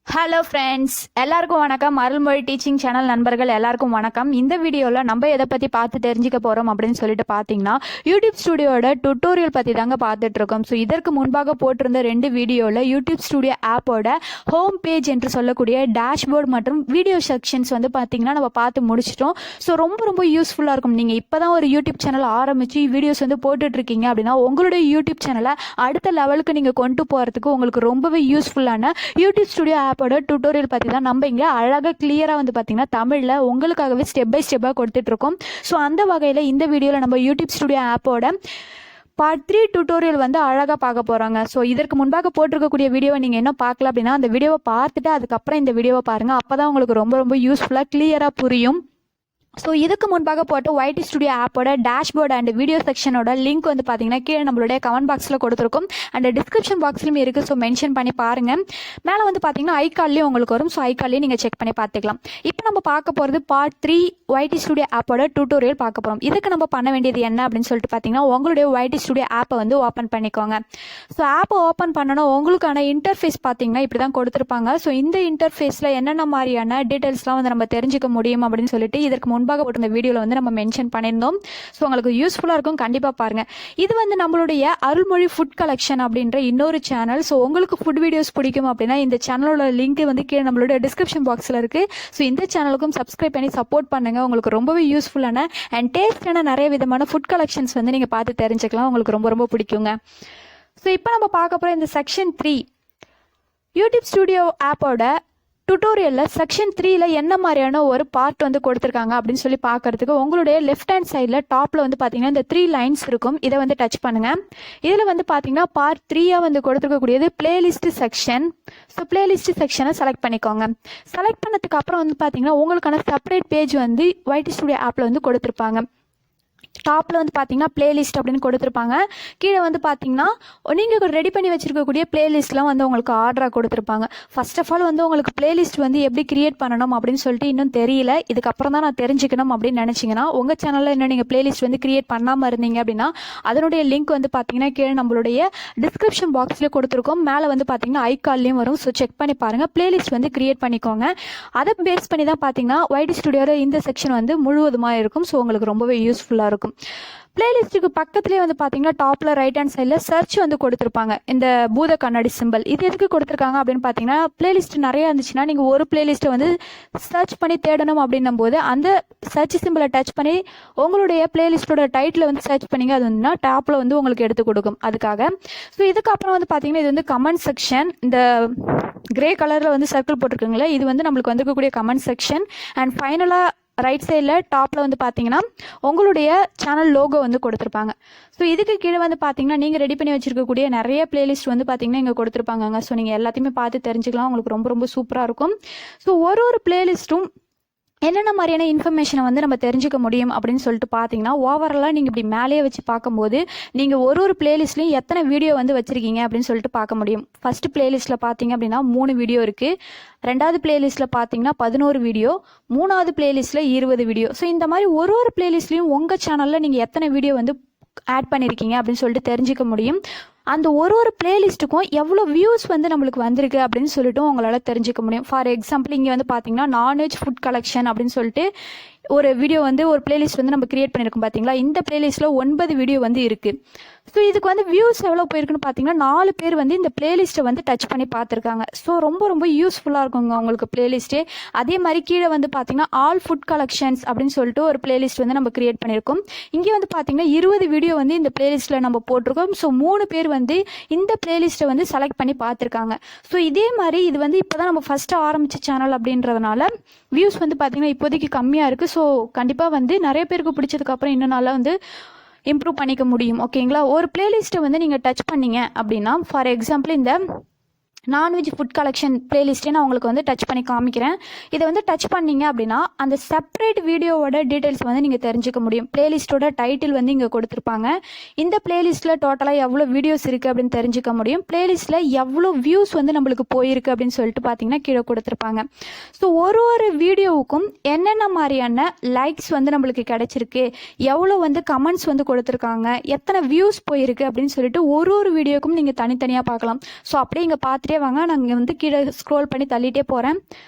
Hello friends, எல்லாருக்கும் வணக்கம். Arulmozhi teaching channel நண்பர்கள் எல்லாருக்கும் வணக்கம். இந்த வீடியோவில் நம்ம எதை பற்றி பார்த்து தெரிஞ்சுக்க போகிறோம் அப்படின்னு சொல்லிட்டு பார்த்தீங்கன்னா, யூடியூப் ஸ்டுடியோட டுட்டோரியல் பற்றி தாங்க பார்த்துட்டு இருக்கோம். ஸோ இதற்கு முன்பாக போட்டிருந்த 2 வீடியோவில் யூடியூப் ஸ்டுடியோ ஆப்போட ஹோம் பேஜ் என்று சொல்லக்கூடிய டேஷ்போர்ட் மற்றும் வீடியோ செக்ஷன்ஸ் வந்து பார்த்தீங்கன்னா நம்ம பார்த்து முடிச்சிட்டோம். ஸோ ரொம்ப யூஸ்ஃபுல்லாக இருக்கும். நீங்கள் இப்போ தான் ஒரு யூடியூப் சேனல் ஆரம்பித்து வீடியோஸ் வந்து போட்டுட்ருக்கீங்க அப்படின்னா உங்களுடைய யூடியூப் சேனலை அடுத்த லெவலுக்கு நீங்கள் கொண்டு போகிறதுக்கு உங்களுக்கு ரொம்பவே யூஸ்ஃபுல்லான யூடியூப் ஸ்டுடியோ ஆப்போட டுட்டோரியல் பற்றி தான் நம்ம இங்கே அழகாக கிளியராக வந்து பார்த்தீங்கன்னா தமிழில் உங்களுக்காகவே ஸ்டெப் பை ஸ்டெப்பாக கொடுத்துட்ருக்கோம். ஸோ அந்த வகையில் இந்த வீடியோவில் நம்ம யூடியூப் ஸ்டுடியோ ஆப்போட பார்ட் 3 டுட்டோரியல் வந்து அழகாக பார்க்க போகிறாங்க. ஸோ இதற்கு முன்பாக போட்டிருக்கக்கூடிய வீடியோவை நீங்கள் என்ன பார்க்கல அப்படின்னா அந்த வீடியோவை பார்த்துட்டு அதுக்கப்புறம் இந்த வீடியோவை பாருங்கள். அப்போ தான் உங்களுக்கு ரொம்ப யூஸ்ஃபுல்லாக கிளியராக புரியும். ஸோ இதுக்கு முன்பாக போட்டு ஒயிட் ஸ்டுடியோ ஆப்போட டேஷ்போர்ட் அண்ட் வீடியோ செக்ஷனோட லிங்க் வந்து பார்த்தீங்கன்னா கீழே நம்மளுடைய கமெண்ட் பாக்ஸில் கொடுத்துருக்கும் அண்ட் டிஸ்கிரிப்ஷன் பாக்ஸ்லையும் இருக்குது. ஸோ மென்ஷன் பண்ணி பாருங்கள். மேலே வந்து பார்த்தீங்கன்னா ஐகால்லையும் உங்களுக்கு வரும். ஸோ ஐகால்லையும் நீங்கள் செக் பண்ணி பார்த்துக்கலாம். இப்போ நம்ம பார்க்க போகிறது பார்ட் 3 ஒயிட் ஸ்டுடியோ ஆப்போட டுட்டோரியல் பார்க்க போகிறோம். இதுக்கு நம்ம பண்ண வேண்டியது என்ன அப்படின்னு சொல்லிட்டு பார்த்தீங்கன்னா உங்களுடைய ஒயிட் ஸ்டுடியோ ஆப்பை வந்து ஓப்பன் பண்ணிக்கோங்க. ஸோ ஆப்பை ஓப்பன் பண்ணணும் உங்களுக்கான இன்டர்ஃபேஸ் பார்த்தீங்கன்னா இப்படி தான் கொடுத்துருப்பாங்க. ஸோ இந்த இன்டர்ஃபேஸில் என்னென்ன மாதிரியான டீட்டெயில்ஸ்லாம் வந்து நம்ம தெரிஞ்சுக்க முடியும் அப்படின்னு சொல்லிட்டு இதற்கு முன்பாக போட்ட வீடியோவில் வந்து நம்ம மென்ஷன் பண்ணியிருந்தோம். ஸோ உங்களுக்கு யூஸ்ஃபுல்லாக இருக்கும், கண்டிப்பாக பாருங்கள். இது வந்து நம்மளுடைய அருள்மொழி ஃபுட் கலெக்ஷன் அப்படின்ற இன்னொரு சேனல். ஸோ உங்களுக்கு ஃபுட் வீடியோஸ் பிடிக்கும் அப்படின்னா இந்த சேனலோட லிங்க் வந்து கீழே நம்மளுடைய டிஸ்கிரிப்ஷன் பாக்ஸில் இருக்குது. ஸோ இந்த சேனலுக்கும் சப்ஸ்கிரைப் பண்ணி சப்போர்ட் பண்ணுங்கள். உங்களுக்கு ரொம்பவே யூஸ்ஃபுல்லான அண்ட் டேஸ்டான நிறைய விதமான ஃபுட் கலெக்ஷன்ஸ் வந்து நீங்கள் பார்த்து தெரிஞ்சுக்கலாம். உங்களுக்கு ரொம்ப பிடிக்குங்க. ஸோ இப்போ நம்ம பார்க்க போகிற இந்த செக்ஷன் 3 யூடியூப் ஸ்டுடியோ ஆப்போட டுட்டோரியலில் செக்ஷன் 3ல என்ன மாதிரியான ஒரு பார்ட் வந்து கொடுத்துருக்காங்க அப்படின்னு சொல்லி பார்க்கறதுக்கு உங்களுடைய லெஃப்ட் ஹேண்ட் சைடில் டாப்பில் வந்து பார்த்தீங்கன்னா இந்த 3 லைன்ஸ் இருக்கும். இதை வந்து டச் பண்ணுங்கள். இதில் வந்து பார்த்தீங்கன்னா பார்ட் 3 வந்து கொடுத்துருக்கக்கூடியது பிளேலிஸ்ட் செக்ஷன். ஸோ பிளேலிஸ்ட் செக்ஷனை செலக்ட் பண்ணிக்கோங்க. செலக்ட் பண்ணதுக்கு அப்புறம் வந்து பார்த்தீங்கன்னா உங்களுக்கான செப்பரேட் பேஜ் வந்து ஒயிட் ஸ்டுடியோ ஆப்பில் வந்து கொடுத்துருப்பாங்க. டாப்பில் வந்து பார்த்தீங்கன்னா பிளேலிஸ்ட் அப்படின்னு கொடுத்துருப்பாங்க. கீழே வந்து பார்த்தீங்கன்னா நீங்கள் ரெடி பண்ணி வச்சுருக்கக்கூடிய பிளேலிஸ்ட்லாம் வந்து உங்களுக்கு ஆர்டராக கொடுத்துருப்பாங்க. ஃபர்ஸ்ட் ஆஃப் ஆல் வந்து உங்களுக்கு பிளேலிஸ்ட் வந்து எப்படி கிரியேட் பண்ணணும் அப்படின்னு சொல்லிட்டு இன்னும் தெரியல. இதுக்கப்புறம் தான் நான் தெரிஞ்சுக்கணும் அப்படின்னு நினச்சிங்கன்னா உங்கள் சேனலில் இன்னும் நீங்கள் பிளேலிஸ்ட் வந்து கிரியேட் பண்ணாமல் இருந்தீங்க அப்படின்னா அதனுடைய லிங்க் வந்து பார்த்தீங்கன்னா கீழே நம்மளுடைய டிஸ்கிரிப்ஷன் பாக்ஸ்லேயே கொடுத்துருக்கோம். மேலே வந்து பார்த்தீங்கன்னா ஐகால்லையும் வரும். ஸோ செக் பண்ணி பாருங்கள். பிளேலிஸ்ட் வந்து கிரியேட் பண்ணிக்கோங்க. அதை பேஸ் பண்ணி தான் பார்த்தீங்கன்னா ஒயிட் ஸ்டுடியோவில் இந்த செக்ஷன் வந்து முழுவதுமாக இருக்கும். ஸோ உங்களுக்கு ரொம்பவே யூஸ்ஃபுல்லாக இருக்கும். பிளேலிஸ்ட்டுக்கு பக்கத்துலேயே வந்து பார்த்தீங்கன்னா டாப்பில் ரைட் ஹேண்ட் சைடில் சர்ச் வந்து கொடுத்துருப்பாங்க. இந்த பூத கண்ணாடி சிம்பிள் இது எதுக்கு கொடுத்துருக்காங்க அப்படின்னு பார்த்தீங்கன்னா பிளேலிஸ்ட் நிறைய இருந்துச்சுன்னா நீங்கள் ஒரு பிளேலிஸ்ட்டை வந்து சர்ச் பண்ணி தேடணும் அப்படின்னும் போது அந்த சர்ச் சிம்பிளை டச் பண்ணி உங்களுடைய பிளேலிஸ்ட்டோட டைட்டில் வந்து சர்ச் பண்ணிங்க அது வந்துன்னா டாப்பில் வந்து உங்களுக்கு எடுத்து கொடுக்கும். அதுக்காக ஸோ இதுக்கப்புறம் வந்து பார்த்தீங்கன்னா இது வந்து கமெண்ட் செக்ஷன். இந்த கிரே கலரில் வந்து சர்க்கிள் போட்டிருக்குங்களே இது வந்து நம்மளுக்கு வந்துருக்கக்கூடிய கமெண்ட் செக்ஷன். அண்ட் ஃபைனலாக ரைட் சைடில் டாப்பில் வந்து பார்த்தீங்கன்னா உங்களுடைய சேனல் லோகோ வந்து கொடுத்துருப்பாங்க. ஸோ இதுக்கு கீழே வந்து பார்த்தீங்கன்னா நீங்கள் ரெடி பண்ணி வச்சிருக்கக்கூடிய நிறைய பிளேலிஸ்ட் வந்து பார்த்தீங்கன்னா இங்கே கொடுத்துருப்பாங்க. ஸோ நீங்கள் எல்லாத்தையுமே பார்த்து தெரிஞ்சுக்கலாம். உங்களுக்கு ரொம்ப சூப்பராக இருக்கும். ஸோ ஒரு பிளேலிஸ்ட்டும் என்னென்ன மாதிரியான இன்ஃபர்மேஷனை வந்து நம்ம தெரிஞ்சுக்க முடியும் அப்படின்னு சொல்லிட்டு பார்த்தீங்கன்னா ஓவராலாக நீங்கள் இப்படி மேலேயே வச்சு பார்க்கும்போது நீங்கள் ஒரு பிளேலிஸ்ட்லையும் எத்தனை வீடியோ வந்து வச்சுருக்கீங்க அப்படின்னு சொல்லிட்டு பார்க்க முடியும். ஃபர்ஸ்ட் பிளேலிஸ்ட்டில் பார்த்தீங்க அப்படின்னா 3 வீடியோ இருக்குது. ரெண்டாவது பிளேலிஸ்ட்டில் பார்த்தீங்கன்னா 11 வீடியோ. மூணாவது பிளேலிஸ்ட்டில் 20 வீடியோ. ஸோ இந்த மாதிரி ஒரு பிளேலிஸ்ட்லையும் உங்கள் சேனலில் நீங்கள் எத்தனை வீடியோ வந்து ஆட் பண்ணியிருக்கீங்க அப்படின்னு சொல்லிட்டு தெரிஞ்சுக்க முடியும். அந்த ஒரு பிளேலிஸ்ட்டுக்கும் எவ்வளோ வியூஸ் வந்து நம்மளுக்கு வந்திருக்கு அப்படின்னு சொல்லிட்டு உங்களால் தெரிஞ்சுக்க முடியும். ஃபார் எக்ஸாம்பிள் இங்கே வந்து பார்த்தீங்கன்னா நான்வெஜ் ஃபுட் கலெக்ஷன் அப்படின்னு சொல்லிட்டு ஒரு வீடியோ வந்து ஒரு பிளேலிஸ்ட் வந்து நம்ம கிரியேட் பண்ணியிருக்கோம் பார்த்தீங்களா. இந்த பிளேலிஸ்ட்டில் 9 வீடியோ வந்து இருக்குது. ஸோ இதுக்கு வந்து வியூஸ் எவ்வளோ போயிருக்குன்னு பார்த்தீங்கன்னா 4 பேர் வந்து இந்த பிளேலிஸ்ட்டை வந்து டச் பண்ணி பார்த்துருக்காங்க. ஸோ ரொம்ப யூஸ்ஃபுல்லாக இருக்குங்க உங்களுக்கு பிளேலிஸ்ட்டே. அதே மாதிரி கீழே வந்து பார்த்தீங்கன்னா ஆல் ஃபுட் கலெக்ஷன்ஸ் அப்படின்னு சொல்லிட்டு ஒரு பிளேலிஸ்ட் வந்து நம்ம கிரியேட் பண்ணியிருக்கோம். இங்கே வந்து பார்த்தீங்கன்னா 20 வீடியோ வந்து இந்த பிளேலிஸ்ட்டில் நம்ம போட்டிருக்கோம். ஸோ 3 பேர் வந்து இந்த பிளேலிஸ்ட்டை வந்து செலக்ட் பண்ணி பார்த்துருக்காங்க. ஸோ இதே மாதிரி இது வந்து இப்போ தான் நம்ம ஃபஸ்ட்டு ஆரம்பித்த சேனல் அப்படின்றதுனால வியூஸ் வந்து பார்த்தீங்கன்னா இப்போதைக்கு கம்மியாக இருக்குது. ஸோ கண்டிப்பாக வந்து நிறைய பேருக்கு பிடிச்சதுக்கப்புறம் இன்னும் நல்லா வந்து இம்ப்ரூவ் பண்ணிக்க முடியும். ஓகேங்களா. ஒரு பிளேலிஸ்ட்டை வந்து நீங்கள் டச் பண்ணீங்க அப்படின்னா ஃபார் எக்ஸாம்பிள் இந்த நான்வெஜ் ஃபுட் கலெக்ஷன் பிளேலிஸ்ட்டே நான் உங்களுக்கு வந்து டச் பண்ணி காமிக்கிறேன். இதை வந்து டச் பண்ணிங்க அப்படின்னா அந்த செப்பரேட் வீடியோவோட டீட்டெயில்ஸ் வந்து நீங்கள் தெரிஞ்சுக்க முடியும். பிளேலிஸ்ட்டோட டைட்டில் வந்து இங்கே கொடுத்துருப்பாங்க. இந்த பிளேலிஸ்ட்டில் டோட்டலாக எவ்வளோ வீடியோஸ் இருக்குது அப்படின்னு தெரிஞ்சுக்க முடியும். பிளேலிஸ்ட்டில் எவ்வளோ வியூஸ் வந்து நம்மளுக்கு போயிருக்கு அப்படின்னு சொல்லிட்டு பார்த்தீங்கன்னா கீழே கொடுத்துருப்பாங்க. ஸோ ஒரு வீடியோவுக்கும் என்னென்ன மாதிரியான லைக்ஸ் வந்து நம்மளுக்கு கிடைச்சிருக்கு, எவ்வளோ வந்து கமெண்ட்ஸ் வந்து கொடுத்துருக்காங்க, எத்தனை வியூஸ் போயிருக்கு அப்படின்னு சொல்லிட்டு ஒரு வீடியோக்கும் நீங்கள் தனித்தனியாக பார்க்கலாம். ஸோ அப்படியே இங்கே பார்த்துட்டு பார்த்துட்டே வாங்க. நான் இங்கே வந்து கீழே ஸ்க்ரோல் பண்ணி தள்ளிட்டே போகிறேன்.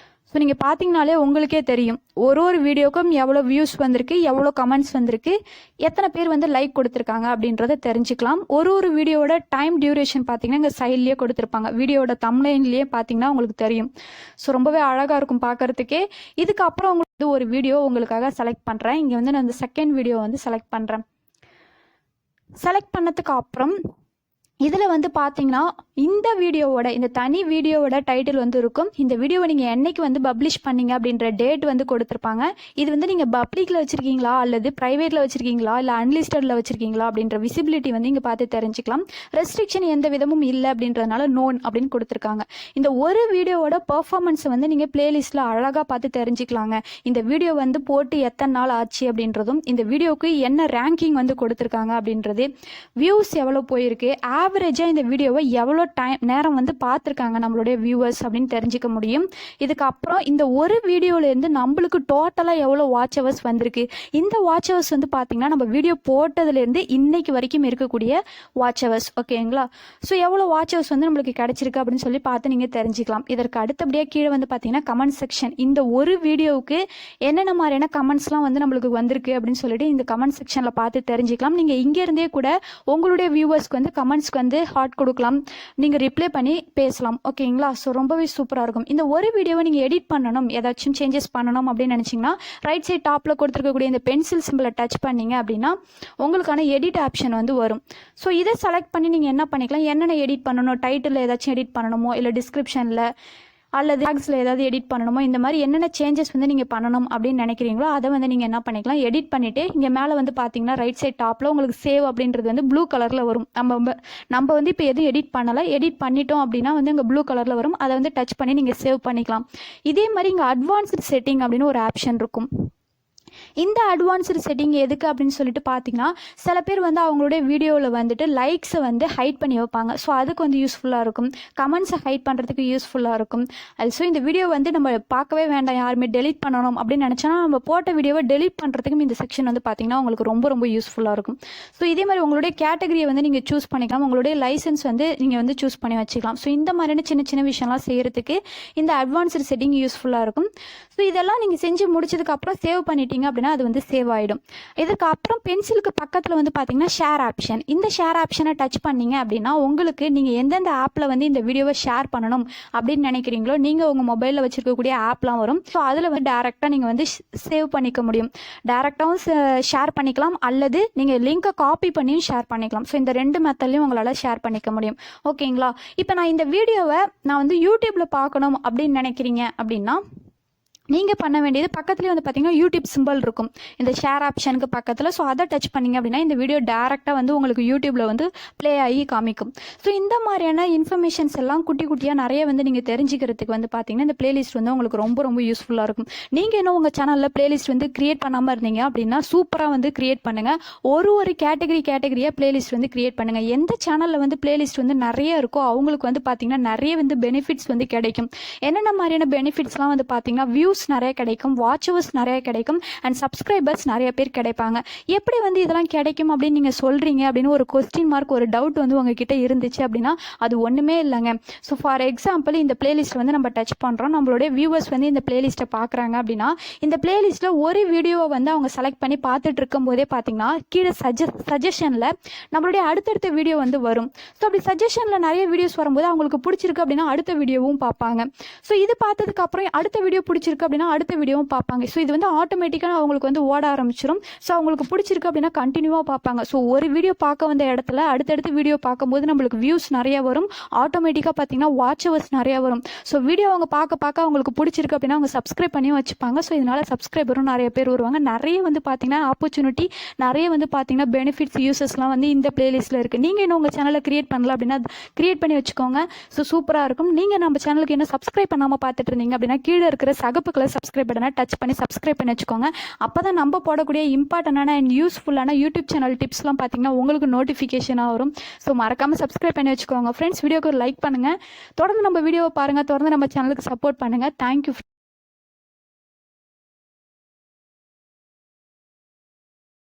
ஸோ நீங்கள் பார்த்தீங்கனாலே உங்களுக்கே தெரியும் ஒரு வீடியோக்கும் எவ்வளோ வியூஸ் வந்திருக்கு, எவ்வளோ கமெண்ட்ஸ் வந்திருக்கு, எத்தனை பேர் வந்து லைக் கொடுத்துருக்காங்க அப்படின்றத தெரிஞ்சுக்கலாம். ஒரு வீடியோட டைம் டியூரேஷன் பார்த்தீங்கன்னா இங்கே சைட்லேயே கொடுத்துருப்பாங்க. வீடியோட தம்ப்லைன்லேயே பார்த்தீங்கன்னா உங்களுக்கு தெரியும். ஸோ ரொம்பவே அழகாக இருக்கும் பார்க்குறதுக்கே. இதுக்கப்புறம் உங்களுக்கு ஒரு வீடியோ உங்களுக்காக செலக்ட் பண்ணுறேன். இங்கே வந்து நான் இந்த செகண்ட் வீடியோ வந்து செலக்ட் பண்ணுறேன். செலக்ட் பண்ணதுக்கு அப்புறம் இதில் வந்து பார்த்தீங்கன்னா இந்த தனி வீடியோவோட டைட்டில் வந்து இருக்கும். இந்த வீடியோவை நீங்கள் என்னைக்கு வந்து பப்ளிஷ் பண்ணீங்க அப்படின்ற டேட் வந்து கொடுத்துருப்பாங்க. இது வந்து நீங்கள் பப்ளிக்கில் வச்சுருக்கீங்களா அல்லது ப்ரைவேட்டில் வச்சுருக்கீங்களா இல்லை அன்லிஸ்டடில் வச்சுருக்கீங்களா அப்படின்ற விசிபிலிட்டி வந்து இங்கே பார்த்து தெரிஞ்சுக்கலாம். ரெஸ்ட்ரிக்ஷன் எந்த விதமும் இல்லை அப்படின்றதுனால நோன் அப்படின்னு கொடுத்துருக்காங்க. இந்த ஒரு வீடியோவோட பர்ஃபார்மன்ஸை வந்து நீங்கள் பிளேலிஸ்ட்டில் அழகாக பார்த்து தெரிஞ்சுக்கலாங்க. இந்த வீடியோ வந்து போட்டு எத்தனை நாள் ஆச்சு அப்படின்றதும், இந்த வீடியோவுக்கு என்ன ரேங்கிங் வந்து கொடுத்துருக்காங்க அப்படின்றது, வியூஸ் எவ்வளோ போயிருக்கு, ஆவரேஜாக இந்த வீடியோவை எவ்வளோ நேரம் வந்து பார்த்துருக்காங்க நம்மளுடைய வியூவர்ஸ் அப்படின்னு தெரிஞ்சுக்க முடியும். இதுக்கப்புறம் இந்த ஒரு வீடியோலேருந்து நம்மளுக்கு டோட்டலாக எவ்வளோ வாட்ச் ஹவர்ஸ் வந்திருக்கு. இந்த வாட்ச் ஹவர்ஸ் வந்து பார்த்தீங்கன்னா நம்ம வீடியோ போட்டதுலேருந்து இன்னைக்கு வரைக்கும் இருக்கக்கூடிய வாட்ச் ஹவர்ஸ். ஓகேங்களா? ஸோ எவ்வளோ வாட்ச் ஹவர்ஸ் வந்து நம்மளுக்கு கிடைச்சிருக்கு அப்படின்னு சொல்லி பார்த்து நீங்கள் தெரிஞ்சுக்கலாம். இதற்கு அடுத்தபடியாக கீழே வந்து பார்த்தீங்கன்னா கமெண்ட் செக்ஷன். இந்த ஒரு வீடியோவுக்கு என்னென்ன மாதிரியான கமெண்ட்ஸ்லாம் வந்து நம்மளுக்கு வந்திருக்கு அப்படின்னு சொல்லிட்டு இந்த கமெண்ட் செக்ஷனில் பார்த்து தெரிஞ்சுக்கலாம். நீங்கள் இங்கேருந்தே கூட உங்களுடைய வியூவர்ஸ்க்கு வந்து கமெண்ட்ஸ்க்கு வந்து ஹார்ட் கொடுக்கலாம், நீங்கள் ரிப்ளை பண்ணி பேசலாம். ஓகேங்களா? ஸோ ரொம்பவே சூப்பராக இருக்கும். இந்த ஒரு வீடியோவை நீங்கள் எடிட் பண்ணணும், ஏதாச்சும் சேஞ்சஸ் பண்ணணும் அப்படின்னு நினச்சிங்கன்னா ரைட் சைட் டாப்பில் கொடுத்துருக்கக்கூடிய இந்த பென்சில் சிம்பிளை டச் பண்ணிங்க அப்படின்னா உங்களுக்கான எடிட் ஆப்ஷன் வந்து வரும். ஸோ இதை செலக்ட் பண்ணி நீங்கள் என்ன பண்ணிக்கலாம், என்னென்ன எடிட் பண்ணணும், டைட்டில் ஏதாச்சும் எடிட் பண்ணணுமோ இல்லை டிஸ்கிரிப்ஷனில் அல்லது டேக்ஸில் ஏதாவது எடிட் பண்ணணுமோ, இந்த மாதிரி என்னென்ன சேஞ்சஸ் வந்து நீங்கள் பண்ணணும் அப்படின்னு நினைக்கிறீங்களோ அதை வந்து நீங்கள் என்ன பண்ணிக்கலாம், எடிட் பண்ணிவிட்டு இங்கே மேலே வந்து பார்த்தீங்கன்னா ரைட் சைட் டாப்பில் உங்களுக்கு சேவ் அப்படின்றது வந்து ப்ளூ கலரில் வரும். நம்ம வந்து இப்போ எதுவும் எடிட் பண்ணலை, எடிட் பண்ணிட்டோம் அப்படின்னா வந்து இங்கே ப்ளூ கலரில் வரும். அதை வந்து டச் பண்ணி நீங்கள் சேவ் பண்ணிக்கலாம். இதே மாதிரி இங்கே அட்வான்ஸ்டு செட்டிங் அப்படின்னு ஒரு ஆப்ஷன் இருக்கும். இந்த அட்வான்ஸ்டு செட்டிங் எதுக்கு அப்படின்னு சொல்லிட்டு பார்த்தீங்கன்னா, சில பேர் வந்து அவங்களுடைய வீடியோவில் வந்துட்டு லைக்ஸை வந்து ஹைட் பண்ணி வைப்பாங்க. ஸோ அதுக்கு வந்து யூஸ்ஃபுல்லாக இருக்கும். கமெண்ட்ஸை ஹைட் பண்ணுறதுக்கு யூஸ்ஃபுல்லாக இருக்கும். ஸோ இந்த வீடியோ வந்து நம்ம பார்க்கவே வேண்டாம், யாருமே டெலிட் பண்ணணும் அப்படின்னு நினச்சோன்னா நம்ம போட்ட வீடியோவை டெலிட் பண்ணுறதுக்கும் இந்த செக்ஷன் வந்து பார்த்தீங்கன்னா உங்களுக்கு ரொம்ப ரொம்ப யூஸ்ஃபுல்லாக இருக்கும். ஸோ இதே மாதிரி உங்களுடைய கேட்டகரியை வந்து நீங்கள் சூஸ் பண்ணிக்கலாம். உங்களுடைய லைசன்ஸ் வந்து நீங்கள் வந்து சூஸ் பண்ணி வச்சுக்கலாம். ஸோ இந்த மாதிரியான சின்ன சின்ன விஷயம்லாம் செய்கிறதுக்கு இந்த அட்வான்ஸ்டு செட்டிங் யூஸ்ஃபுல்லாக இருக்கும். ஸோ இதெல்லாம் நீங்கள் செஞ்சு முடிச்சதுக்கப்புறம் சேவ் பண்ணிட்டீங்க அப்படின்னா அது வந்து சேவ் ஆகிடும். இதுக்கு அப்புறம் பென்சிலுக்கு பக்கத்தில் வந்து பார்த்தீங்கன்னா ஷேர் ஆப்ஷன். இந்த ஷேர் ஆப்ஷனை டச் பண்ணீங்க அப்படின்னா உங்களுக்கு நீங்கள் எந்தெந்த ஆப்பில் வந்து இந்த வீடியோவை ஷேர் பண்ணணும் அப்படின்னு நினைக்கிறீங்களோ, நீங்கள் உங்கள் மொபைலில் வச்சுருக்கக்கூடிய ஆப்லாம் வரும். ஸோ அதில் வந்து டேரெக்டாக நீங்கள் வந்து சேவ் பண்ணிக்க முடியும். டேரெக்டாகவும் ஷேர் பண்ணிக்கலாம் அல்லது நீங்கள் லிங்கை காப்பி பண்ணியும் ஷேர் பண்ணிக்கலாம். ஸோ இந்த ரெண்டு மெத்தட்லையும் உங்களால் ஷேர் பண்ணிக்க முடியும். ஓகேங்களா? இப்போ நான் இந்த வீடியோவை நான் வந்து யூடியூப்பில் பார்க்கணும் அப்படின்னு நினைக்கிறீங்க அப்படின்னா நீங்கள் பண்ண வேண்டியது பக்கத்துலேயே வந்து பார்த்தீங்கன்னா யூடியூப் சிம்பிள் இருக்கும் இந்த ஷேர் ஆப்ஷனுக்கு பக்கத்தில். ஸோ அதை டச் பண்ணிங்க அப்படின்னா இந்த வீடியோ டேரெக்டாக வந்து உங்களுக்கு யூடியூப்பில் வந்து ப்ளே ஆகி காமிக்கும். ஸோ இந்த மாதிரியான இன்ஃபர்மேஷன்ஸ் எல்லாம் குட்டி குட்டியாக நிறைய வந்து நீங்கள் தெரிஞ்சுக்கிறதுக்கு வந்து பார்த்தீங்கன்னா இந்த பிளேலிஸ்ட் வந்து உங்களுக்கு ரொம்ப ரொம்ப யூஸ்ஃபுல்லாக இருக்கும். நீங்கள் இன்னும் உங்கள் சேனலில் பிளேலிஸ்ட் வந்து கிரியேட் பண்ணாமல் இருந்தீங்க அப்படின்னா சூப்பராக வந்து கிரியேட் பண்ணுங்கள். ஒரு கேட்டகரியாக பிளேலிஸ்ட் வந்து கிரியேட் பண்ணுங்கள். எந்த சேனலில் வந்து பிளேலிஸ்ட் வந்து நிறைய இருக்கோ அவங்களுக்கு வந்து பார்த்தீங்கன்னா நிறைய வந்து பெனிஃபிட்ஸ் வந்து கிடைக்கும். என்னென்ன மாதிரியான பெனிஃபிட்ஸ்லாம் வந்து பார்த்தீங்கன்னா வியூஸ் நிறைய கிடைக்கும், வாட்ச் ஹவர்ஸ் நிறைய கிடைக்கும், அண்ட் சப்ஸ்கிரைபர்ஸ் நிறைய பேர் கிடைப்பாங்க. எப்படி வந்து இதெல்லாம் கிடைக்கும் அப்படின்னு நீங்கள் சொல்கிறீங்க அப்படின்னு ஒரு கொஸ்டின் மார்க், ஒரு டவுட் வந்து உங்ககிட்ட இருந்துச்சு அப்படின்னா அது ஒன்றுமே இல்லைங்க. ஸோ ஃபார் எக்ஸாம்பிள் இந்த பிளேலிஸ்ட் வந்து நம்ம டச் பண்ணுறோம், நம்மளுடைய வியூவர்ஸ் வந்து இந்த பிளேலிஸ்ட்டை பார்க்குறாங்க அப்படின்னா இந்த பிளேலிஸ்ட்டில் ஒரு வீடியோவை வந்து அவங்க செலக்ட் பண்ணி பார்த்துட்டு இருக்கும் போதே பார்த்தீங்கன்னா கீழே சஜஷனில் நம்மளுடைய அடுத்தடுத்த வீடியோ வந்து வரும். ஸோ அப்படி சஜஷனில் நிறைய வீடியோஸ் வரும்போது அவங்களுக்கு பிடிச்சிருக்கு அப்படின்னா அடுத்த வீடியோவும் பார்ப்பாங்க. ஸோ இது பார்த்ததுக்கப்புறம் அடுத்த வீடியோ பிடிச்சிருக்கு அப்படின்னா அடுத்த வீடியோவும் பார்ப்பாங்க. ஸோ இது வந்து ஆட்டோமேட்டிக்காக அவங்களுக்கு வந்து ஓட ஆரம்பிச்சிடும். ஸோ அவங்களுக்கு பிடிச்சிருக்கு அப்படின்னா கண்டினியூவாக பார்ப்பாங்க. ஸோ ஒரு வீடியோ பார்க்க வந்த இடத்துல அடுத்தடுத்து வீடியோ பார்க்கும்போது நம்மளுக்கு வியூஸ் நிறைய வரும், ஆட்டோமேட்டிக்காக பார்த்தீங்கன்னா வாட்ச் ஹவர்ஸ் நிறைய வரும். ஸோ வீடியோ அவங்க பார்க்க அவங்களுக்கு பிடிச்சிருக்கு அப்படின்னா அவங்க சப்ஸ்கிரைப் பண்ணியும் வச்சுப்பாங்க. ஸோ இதனால சப்ஸ்கிரைபரும் நிறைய பேர் வருவாங்க. நிறைய வந்து பார்த்தீங்கன்னா ஆப்பர்ச்சுனிட்டி, நிறைய வந்து பார்த்தீங்கன்னா பெனிஃபிட்ஸ், யூசஸ்லாம் வந்து இந்த பிளேலிஸ்ட்டில் இருக்குது. நீங்கள் இன்னும் உங்கள் சேனலை கிரியேட் பண்ணல அப்படின்னா கிரியேட் பண்ணி வச்சுக்கோங்க. ஸோ சூப்பராக இருக்கும். நீங்கள் நம்ம சேனலுக்கு என்ன சப்ஸ்கிரைப் பண்ணாமல் பார்த்துட்டு இருந்தீங்க அப்படின்னா கீழே இருக்கிற சகப்பு கலர் சப்ஸ்கிரைப் பட்டனை டச் பண்ணி சப்ஸ்கிரைப் பண்ணி வச்சுக்கோங்க. அப்போ தான் நம்ம போடக்கூடிய இம்பார்ட்டண்டான அண்ட் யூஸ்ஃபுல்லான யூடியூப் சேனல் டிப்ஸ்லாம் பார்த்தீங்கன்னா உங்களுக்கு நோட்டிஃபிகேஷனாக வரும். ஸோ மறக்காமல் சப்ஸ்கிரைப் பண்ணி வச்சுக்கோங்க. ஃப்ரெண்ட்ஸ், வீடியோக்கு ஒரு லைக் பண்ணுங்கள். தொடர்ந்து நம்ம வீடியோவை பாருங்கள், தொடர்ந்து நம்ம சேனலுக்கு சப்போர்ட் பண்ணுங்கள். தேங்க்யூ.